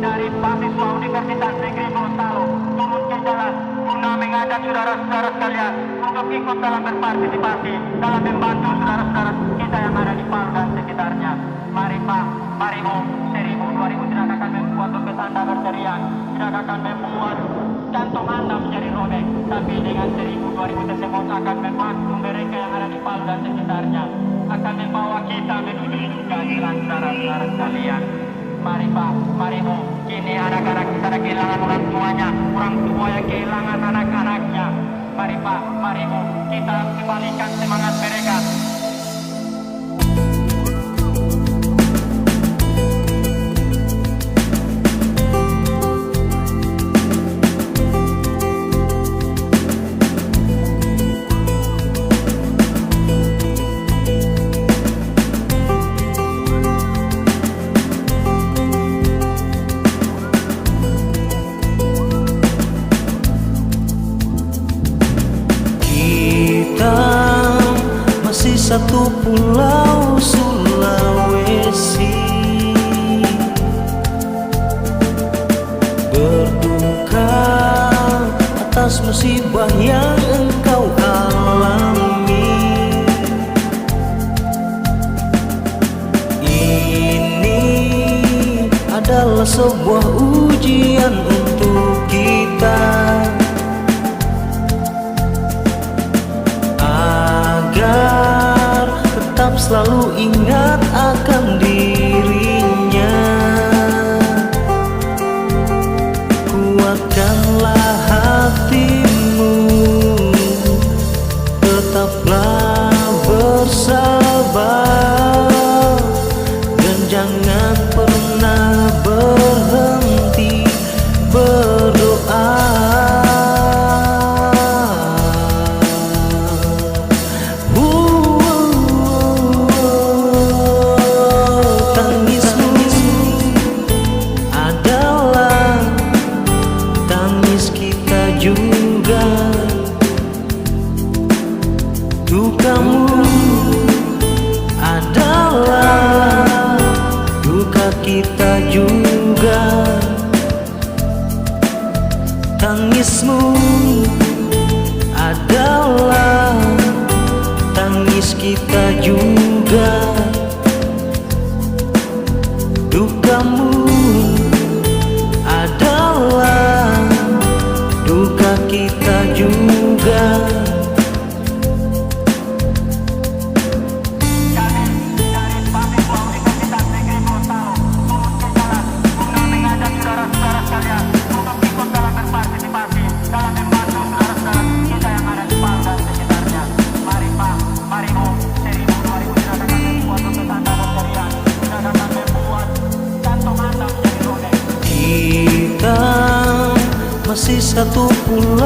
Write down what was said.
dari mahasiswa Universitas Negeri Gorontalo turun ke jalan guna mengajak saudara-saudara sekalian untuk ikut dalam berpartisipasi dalam membantu saudara-saudara kita yang ada di Palu dan sekitarnya. Mari Pak, mari Bu, 1000, 2000 tidak akan membuat untuk Anda berteriak, tidak akan membuat jantung Anda menjadi robek, tapi dengan 1000, 2000 tersebut akan membantu mereka yang ada di Palu dan sekitarnya, akan membawa kita menuju keadilan saudara-saudara sekalian. Mari Pak, mari Bu, kini anak-anak kita kehilangan orang tuanya, orang tua yang kehilangan anak-anaknya. Mari Pak, mari Bu, kita kembalikan semangat mereka. Masih satu pulau Sulawesi, berduka atas musibah yang engkau alami. Ini adalah sebuah ujian untuk kita, tetap selalu ingat akan dirinya. Kuatkanlah hatimu, tetaplah bersabar, dan jangan pernah berhenti berdoa. Juga dukamu adalah duka kita juga, tangismu adalah tangis kita juga, dukamu adalah duka kita juga. Kami dari mahasiswa Universitas Negeri Gorontalo turun ke jalan guna mengajak saudara-saudara sekalian untuk ikut dalam berpartisipasi dalam membantu saudara-saudara kita yang ada di Palu dan sekitarnya. Mari Pak, mari Bu, 1000, 2000 tidak akan membuat untuk Anda berteriak, tidak akan membuat jantung Anda menjadi robek. Kita masih satu pulau.